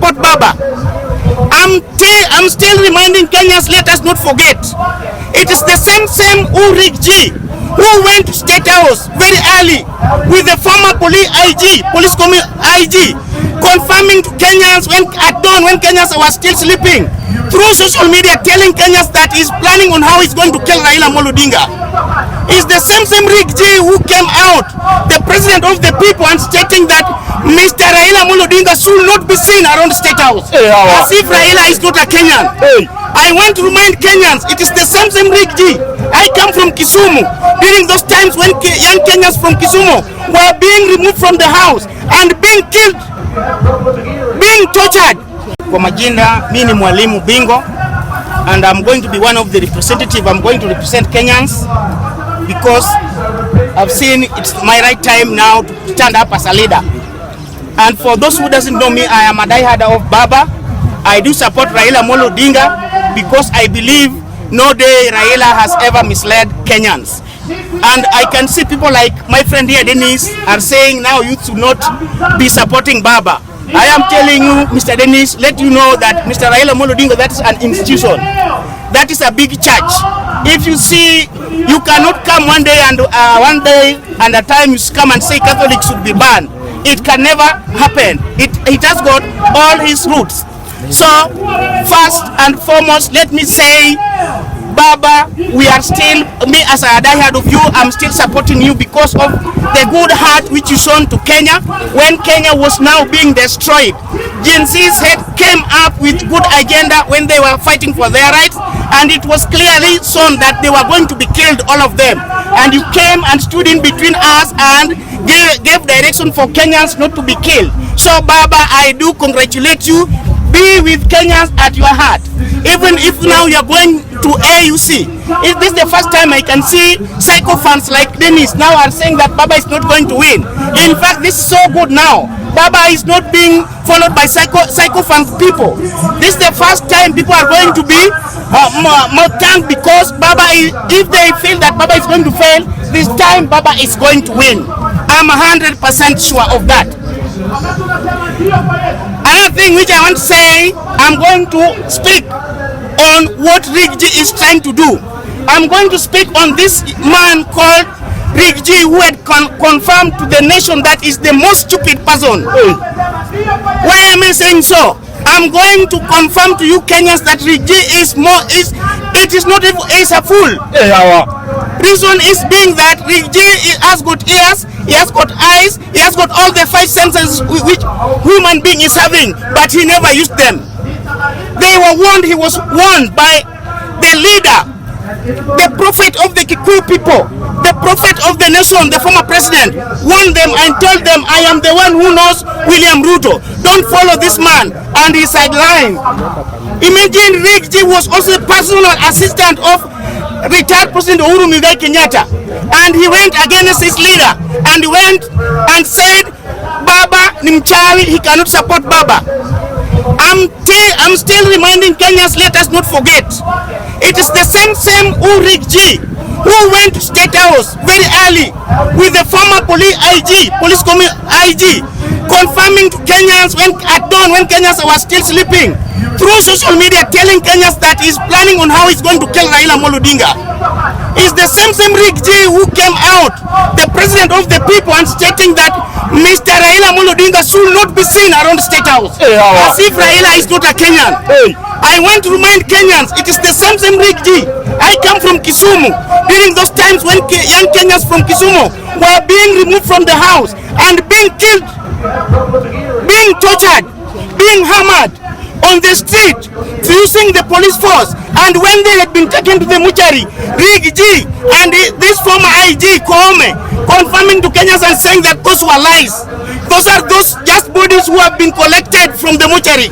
support Baba. I'm still reminding Kenyans, let us not forget. It is the same Riggy G who went to State House very early with the former police IG, confirming to Kenyans at dawn when Kenyans were still sleeping, through social media telling Kenyans that he's planning on how he's going to kill Raila Odinga. It's the same Riggy G who came out, the president of the people, and stating that Mr. Raila Odinga should not be seen around State House, as if Raila is not a Kenyan. I want to remind Kenyans, it is the same Riggy G. I come from Kisumu during those times when young Kenyans from Kisumu were being removed from the house and being killed, being tortured. Kwa majina, mimi ni mwalimu Bingo, and I'm going to be one of the representatives. I'm going to represent Kenyans because I've seen it's my right time now to stand up as a leader. And for those who doesn't know me, I am a diehard of Baba. I do support Raila Odinga because I believe no day Raila has ever misled Kenyans. And I can see people like my friend here, Dennis, are saying now youth should not be supporting Baba. I am telling you, Mr. Dennis, let you know that Mr. Raila Odinga, that is an institution. That is a big church. If you see, you cannot come one day and a time you come and say Catholics should be banned. It can never happen. It has got all his roots. So, first and foremost, let me say, Baba, we are still, me as a diehard of you, I'm still supporting you because of the good heart which you shown to Kenya when Kenya was now being destroyed. Gen Z's head came up with good agenda when they were fighting for their rights, and it was clearly shown that they were going to be killed, all of them. And you came and stood in between us and gave direction for Kenyans not to be killed. So Baba, I do congratulate you. Be with Kenyans at your heart. Even if now you are going to AUC, this is the first time I can see psycho fans like Dennis now are saying that Baba is not going to win. In fact, this is so good now. Baba is not being followed by psycho fans people. This is the first time people are going to be more thanked because Baba is, if they feel that Baba is going to fail, this time Baba is going to win. I'm 100% sure of that. Another thing which I want to say, I'm going to speak on what Riggy G is trying to do. I'm going to speak on this man called Riggy G who had confirmed to the nation that is the most stupid person. Why am I saying so? I'm going to confirm to you Kenyans that Riggy G is a fool. Reason is being that Riggy G has got ears, he has got eyes, he has got all the 5 senses which human being is having, but he never used them. They were warned, he was warned by the leader, the prophet of the Kikuyu people, the prophet of the nation, the former president, warned them and told them, I am the one who knows William Ruto. Don't follow this man. And he sidelined. Imagine Riggy G was also the personal assistant of retired President Uhuru Kenyatta, and he went against his leader and went and said Baba ni mchawi, he cannot support Baba. I'm still reminding Kenyans, let us not forget. It is the same Riggy G who went to State House very early with the former police IG, confirming to Kenyans at dawn when Kenyans were still sleeping, through social media telling Kenyans that he's planning on how he's going to kill Raila Odinga. It's the same Riggy G who came out, the president of the people, and stating that Mr. Raila Odinga should not be seen around State House, as if Raila is not a Kenyan. I want to remind Kenyans, it is the same Riggy G. I come from Kisumu during those times when young Kenyans from Kisumu were being removed from the house and being killed, being tortured, being hammered on the street using the police force. And when they had been taken to the mortuary, Riggy G and this former IG confirming to Kenyans and saying that those were lies. Those are those just bodies who have been collected from the mortuary.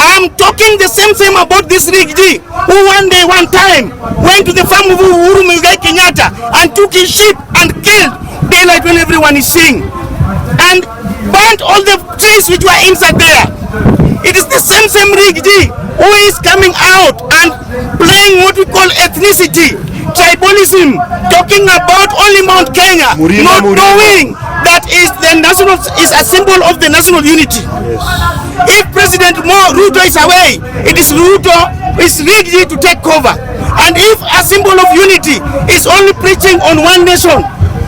I'm talking the same about this Riggy G, who one time went to the farm of Uhuru Kenyatta and took his sheep and killed daylight when everyone is seeing, and burnt all the trees which were inside there. It is the same Riggy G who is coming out and playing what we call ethnicity, tribalism, talking about only Mount Kenya, not knowing that is a symbol of the national unity. Yes. If now Ruto is away. It is Riggy G to take over. And if a symbol of unity is only preaching on one nation,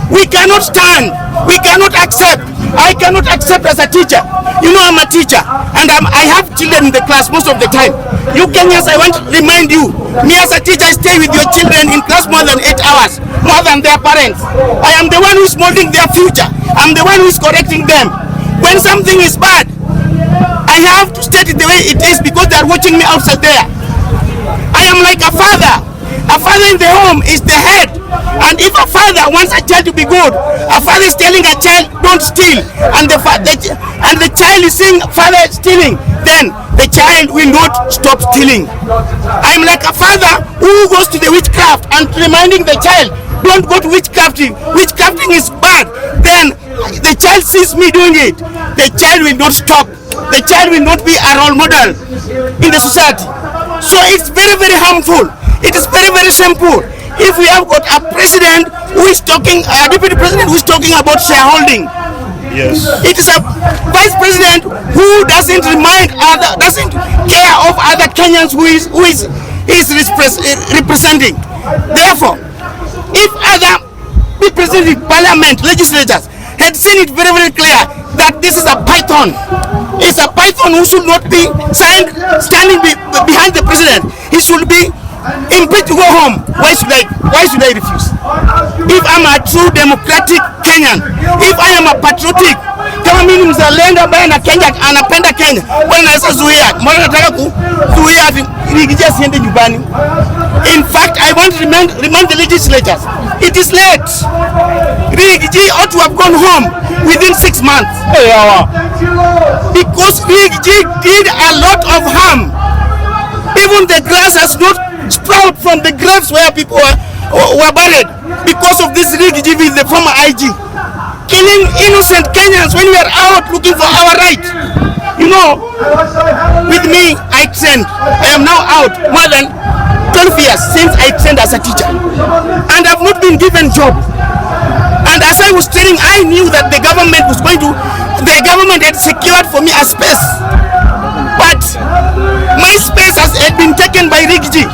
we cannot stand. We cannot accept. I cannot accept as a teacher. You know, I'm a teacher, and I have children in the class most of the time. You Kenyans, I want to remind you, me as a teacher, I stay with your children in class more than 8 hours, more than their parents. I am the one who is molding their future. I'm the one who is correcting them. When something is bad, I have to state it the way it is because they are watching me outside there. I am like a father. A father in the home is the head. And if a father wants a child to be good, a father is telling a child, don't steal. And the child is seeing father stealing, then the child will not stop stealing. I'm like a father who goes to the witchcraft and reminding the child, don't go to witchcrafting. Witchcrafting is bad. Then the child sees me doing it. The child will not stop. The child will not be a role model in the society. So it's very, very harmful. It is very, very simple. If we have got a president who is talking, a deputy president who is talking about shareholding, yes, it is a vice president who doesn't care of other Kenyans who is representing. Therefore, if other representing parliament, legislators had seen it very, very clear that this is a python, it's a python who should not be standing behind the president. He should be impeached to go home. Why should I refuse? If I'm a true democratic Kenyan, if I am a patriotic, kama mimi mzalendo ambaye na Kenya anapenda Kenya, bwana naweza zuia, mbona nataka kuzuia Riggy G asiende nyumbani? In fact, I want to remind the legislators, it is late. Riggy G ought to have gone home within 6 months. Because Riggy G did a lot of harm. Even the grass has not sprout from the graves where people were buried because of this Riggy G with the former IG. Killing innocent Kenyans when we are out looking for our right. You know, with me, I trained. I am now out more than 12 years since I trained as a teacher. And I've not been given job. And as I was training, I knew that the government had secured for me a space. But my space has been taken by Riggy G.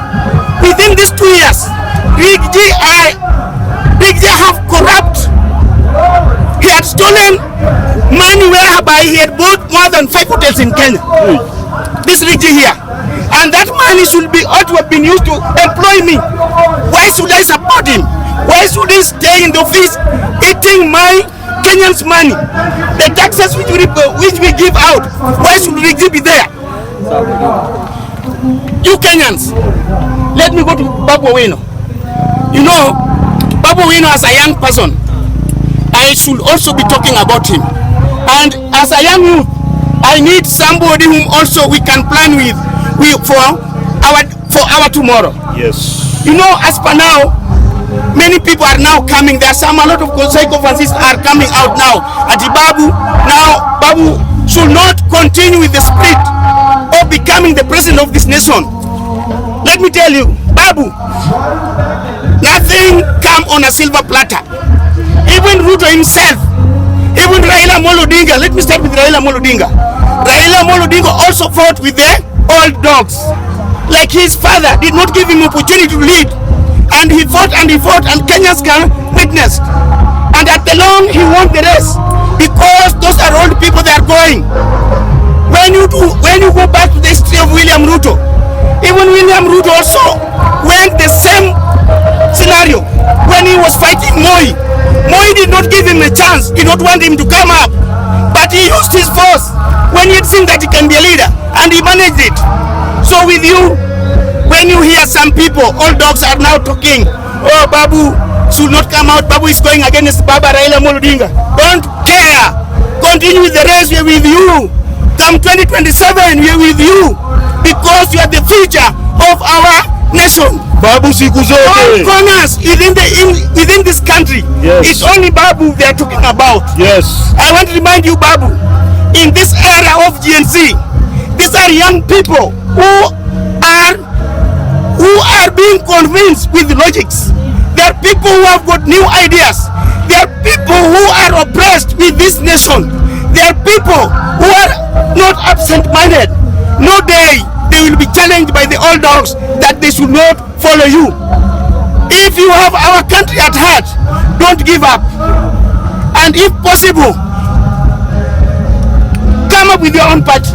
Within these 2 years, Riggy G have corrupt. He had stolen money whereby he had bought more than 5 hotels in Kenya. This Riggy G here. And that money ought to have been used to employ me. Why should I support him? Why should he stay in the office eating my Kenyans' money? The taxes which we give out, why should Riggy G be there? You Kenyans, let me go to Babu Owino. You know, Babu Owino as a young person, I should also be talking about him. And as a young youth, I need somebody whom also we can plan with for our tomorrow. Yes. You know, as per now, many people are now coming. There are a lot of psychopaths are coming out now. Babu should not continue with the spirit of becoming the president of this nation. Let me tell you, Babu, nothing come on a silver platter. Even Ruto himself, even Raila Odinga. Let me start with Raila Odinga. Raila Odinga also fought with the old dogs. Like his father did not give him opportunity to lead. And he fought and Kenyans can witness. And at the long, he won the race. Because those are old people, they are going. When you go back to the history of William Ruto, even William Ruto also went the same scenario when he was fighting Moi. Moi did not give him a chance, did not want him to come up. But he used his force when he had seen that he can be a leader, and he managed it. So with you, when you hear some people, old dogs are now talking, oh, Babu should not come out, Babu is going against Baba Raila Odinga. Don't care. Continue with the race, we are with you. Come 2027, we are with you. Because you are the future of our nation. Babu siku zote. All corners within this country. Yes. It's only Babu they are talking about. Yes. I want to remind you, Babu, in this era of GNC, these are young people who are being convinced with logics. They are people who have got new ideas. They are people who are oppressed with this nation. They are people who are not absent-minded. no day they will be challenged by the old dogs that they should not follow you. If you have our country at heart, don't give up. And if possible, come up with your own party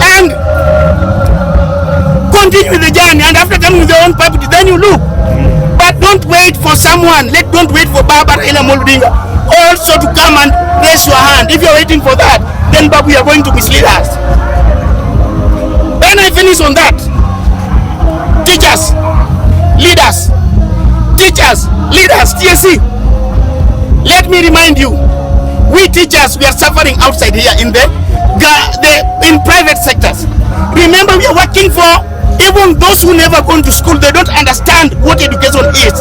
and continue the journey. And after coming with your own party, then you look. But don't wait for someone. Don't wait for Baba Raila Odinga also to come and raise your hand. If you're waiting for that, then Babu, you are going to mislead us. When I finish on that, teachers, leaders, TSC, let me remind you, we teachers, we are suffering outside here in in private sectors. Remember, we are working for even those who never gone to school. They don't understand what education is.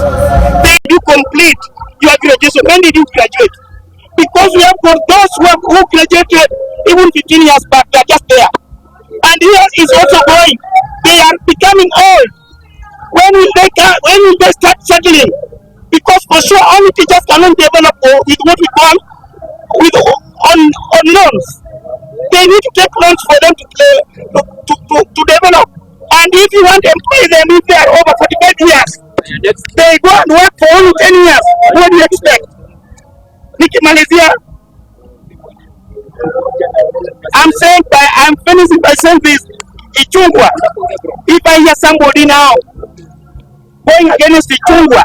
They do complete your graduation. When did you graduate? Because we have got those who graduated even 15 years back. They are just there. And here is also going. They are becoming old. When will they start settling? Because for sure only teachers cannot develop with what we call on loans. They need to take loans for them to develop. And if you want to employ them, if they are over 45 years, they go and work for only 10 years. What do you expect? Nikki Malaysia, I'm finishing by saying this. Ichungwa, if I hear somebody now going against Ichungwa,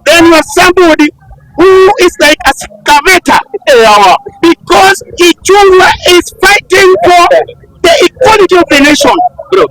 then you are somebody who is like a excavator, because Ichungwa is fighting for the equality of the nation. Bro,